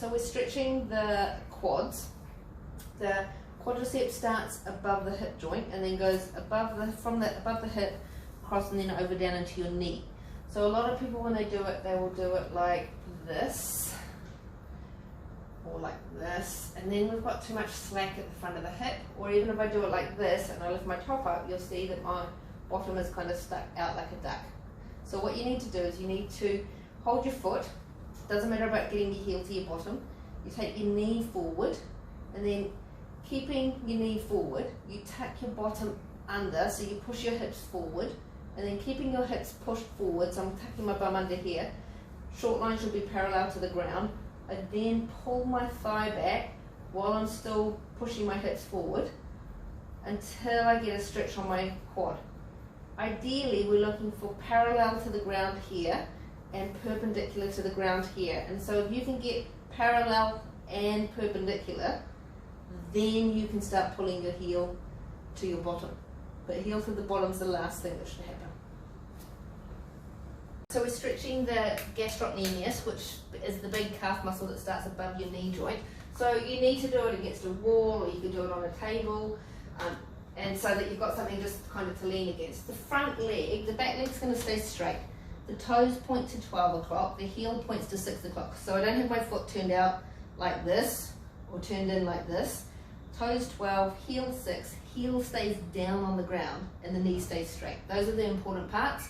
So we're stretching the quads. The quadricep starts above the hip joint and then goes above the hip, across and then over down into your knee. So a lot of people, when they do it, they will do it like this or like this, and then we've got too much slack at the front of the hip. Or even if I do it like this and I lift my top up, you'll see that my bottom is kind of stuck out like a duck. So what you need to do is you need to hold your foot. Doesn't matter about getting your heel to your bottom. You take your knee forward, and then keeping your knee forward, you tuck your bottom under, so you push your hips forward, and then keeping your hips pushed forward, so I'm tucking my bum under here. Short line should be parallel to the ground. I then pull my thigh back while I'm still pushing my hips forward until I get a stretch on my quad. Ideally, we're looking for parallel to the ground here and perpendicular to the ground here. And so if you can get parallel and perpendicular, then you can start pulling your heel to your bottom. But heel to the bottom is the last thing that should happen. So we're stretching the gastrocnemius, which is the big calf muscle that starts above your knee joint. So you need to do it against a wall, or you can do it on a table, and so that you've got something just kind of to lean against. The front leg, the back leg's going to stay straight. The toes point to 12 o'clock, the heel points to 6 o'clock. So I don't have my foot turned out like this, or turned in like this. Toes 12, heel 6, heel stays down on the ground, and the knee stays straight. Those are the important parts.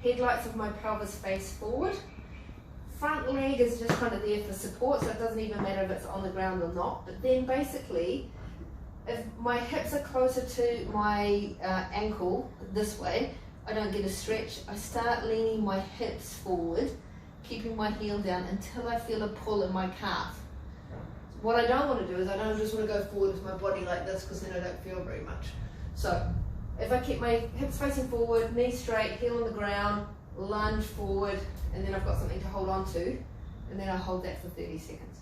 Headlights of my pelvis face forward. Front leg is just kind of there for support, so it doesn't even matter if it's on the ground or not. But then basically, if my hips are closer to my ankle this way, I don't get a stretch. I start leaning my hips forward, keeping my heel down until I feel a pull in my calf. What I don't want to do is I don't just want to go forward with my body like this, because then I don't feel very much. So if I keep my hips facing forward, knee straight, heel on the ground, lunge forward, and then I've got something to hold on to, and then I hold that for 30 seconds.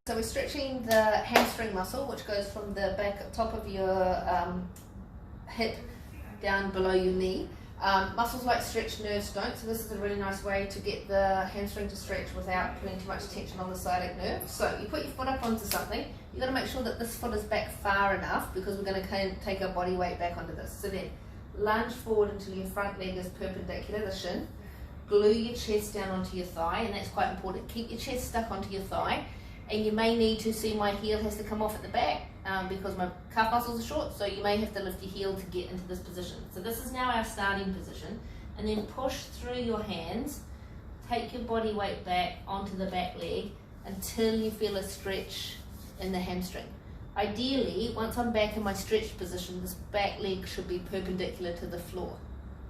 So we're stretching the hamstring muscle, which goes from the back top of your hip down below your knee. Muscles like stretched, nerves don't, so this is a really nice way to get the hamstring to stretch without putting too much tension on the sciatic nerve. So you put your foot up onto something, you've got to make sure that this foot is back far enough, because we're going to take our body weight back onto this. So then lunge forward until your front leg is perpendicular, the shin. Glue your chest down onto your thigh, and that's quite important. Keep your chest stuck onto your thigh, and you may need to see my heel has to come off at the back because my calf muscles are short, so you may have to lift your heel to get into this position. So this is now our starting position, and then push through your hands, take your body weight back onto the back leg until you feel a stretch in the hamstring. Ideally, once I'm back in my stretched position, this back leg should be perpendicular to the floor,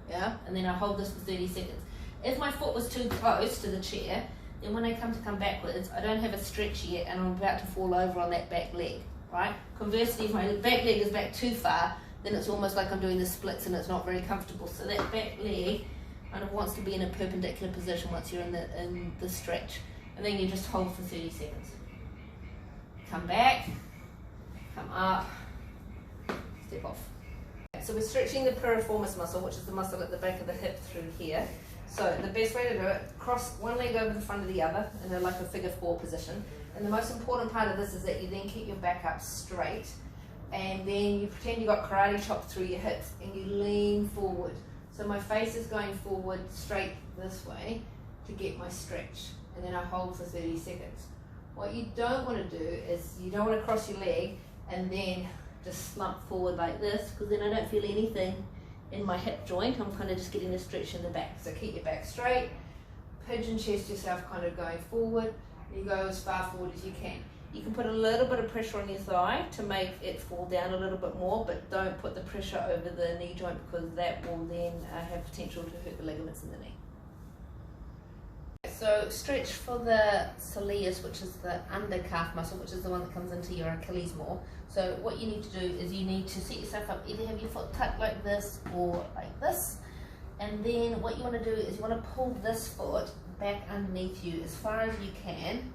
yeah? And then I hold this for 30 seconds. If my foot was too close to the chair, then when I come backwards, I don't have a stretch yet, and I'm about to fall over on that back leg, right? Conversely, if my back leg is back too far, then it's almost like I'm doing the splits and it's not very comfortable. So that back leg kind of wants to be in a perpendicular position once you're in the stretch. And then you just hold for 30 seconds. Come back, come up, step off. So we're stretching the piriformis muscle, which is the muscle at the back of the hip through here. So the best way to do it, cross one leg over the front of the other in like a figure 4 position. And the most important part of this is that you then keep your back up straight, and then you pretend you got karate chopped through your hips and you lean forward. So my face is going forward straight this way to get my stretch, and then I hold for 30 seconds. What you don't want to do is you don't want to cross your leg and then just slump forward like this, because then I don't feel anything in my hip joint. I'm kind of just getting a stretch in the back. So keep your back straight, pigeon chest yourself kind of going forward. You go as far forward as you can. You can put a little bit of pressure on your thigh to make it fall down a little bit more, but don't put the pressure over the knee joint, because that will then have potential to hurt the ligaments in the knee. So stretch for the soleus, which is the under calf muscle, which is the one that comes into your Achilles more. So what you need to do is you need to set yourself up, either have your foot tucked like this or like this, and then what you want to do is you want to pull this foot back underneath you as far as you can,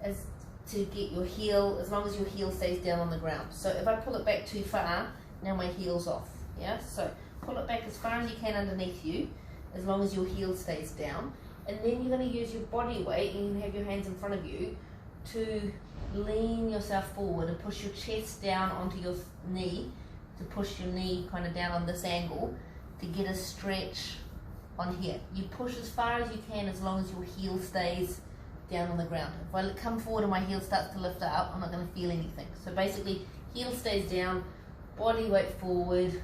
as to get your heel, as long as your heel stays down on the ground. So if I pull it back too far, now my heel's off. Yeah, so pull it back as far as you can underneath you, as long as your heel stays down. And then you're going to use your body weight, and you can have your hands in front of you, to lean yourself forward and push your chest down onto your knee, to push your knee kind of down on this angle, to get a stretch on here. You push as far as you can as long as your heel stays down on the ground. If I come forward and my heel starts to lift up, I'm not going to feel anything. So basically, heel stays down, body weight forward,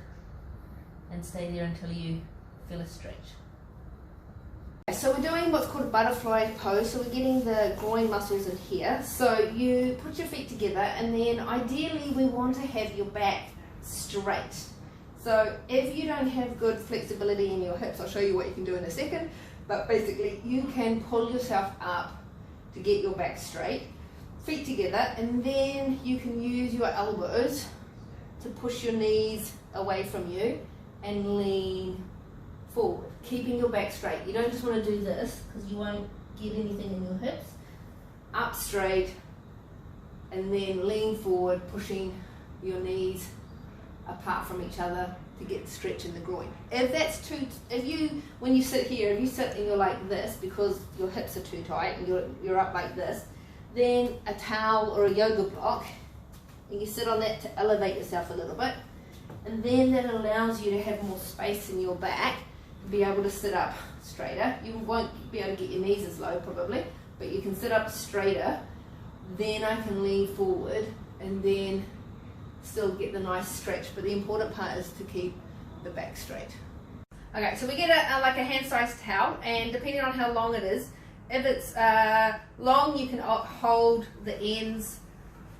and stay there until you feel a stretch. So we're doing what's called a butterfly pose, so we're getting the groin muscles in here. So you put your feet together, and then ideally we want to have your back straight. So if you don't have good flexibility in your hips, I'll show you what you can do in a second, but basically you can pull yourself up to get your back straight, feet together, and then you can use your elbows to push your knees away from you and lean forward, keeping your back straight. You don't just want to do this because you won't get anything in your hips. Up straight, and then lean forward, pushing your knees apart from each other to get the stretch in the groin. If that's too, when you sit here, if you sit and you're like this because your hips are too tight and you're up like this, then a towel or a yoga block, and you sit on that to elevate yourself a little bit, and then that allows you to have more space in your back to be able to sit up straighter. You won't be able to get your knees as low probably, but you can sit up straighter. Then I can lean forward and then still get the nice stretch, but the important part is to keep the back straight. Okay, so we get like a hand-sized towel, and depending on how long it is, if it's long you can hold the ends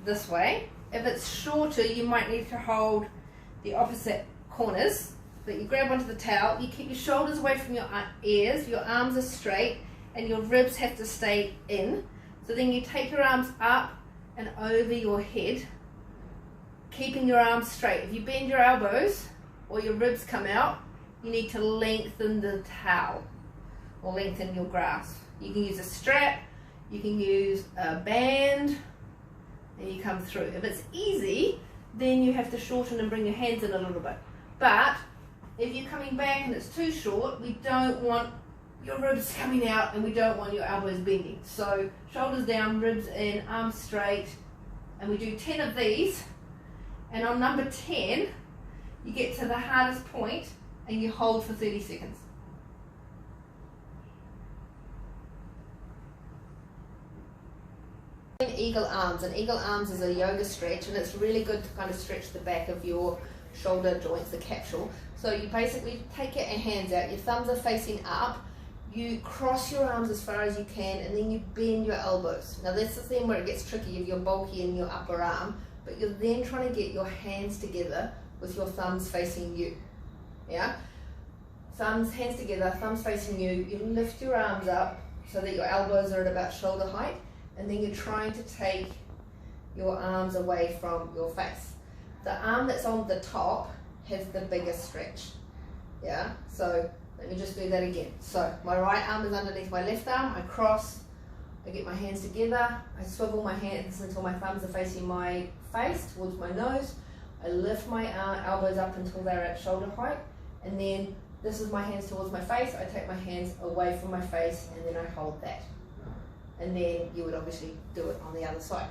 this way. If it's shorter, you might need to hold the opposite corners. But you grab onto the towel, you keep your shoulders away from your ears, your arms are straight, and your ribs have to stay in. So then you take your arms up and over your head, keeping your arms straight. If you bend your elbows or your ribs come out, you need to lengthen the towel or lengthen your grasp. You can use a strap, you can use a band, and you come through. If it's easy, then you have to shorten and bring your hands in a little bit. But if you're coming back and it's too short, we don't want your ribs coming out and we don't want your elbows bending. So shoulders down, ribs in, arms straight, and we do 10 of these. And on number 10, you get to the hardest point and you hold for 30 seconds. Eagle arms, and eagle arms is a yoga stretch, and it's really good to kind of stretch the back of your shoulder joints, the capsule. So you basically take your hands out, your thumbs are facing up, you cross your arms as far as you can, and then you bend your elbows. Now this is then where it gets tricky if you're bulky in your upper arm, but you're then trying to get your hands together with your thumbs facing you. Yeah? Hands together, thumbs facing you, you lift your arms up so that your elbows are at about shoulder height, and then you're trying to take your arms away from your face. The arm that's on the top has the biggest stretch. Yeah, so let me just do that again. So my right arm is underneath my left arm, I cross, I get my hands together, I swivel my hands until my thumbs are facing my face, towards my nose, I lift my elbows up until they're at shoulder height, and then this is my hands towards my face, I take my hands away from my face, and then I hold that. And then you would obviously do it on the other side.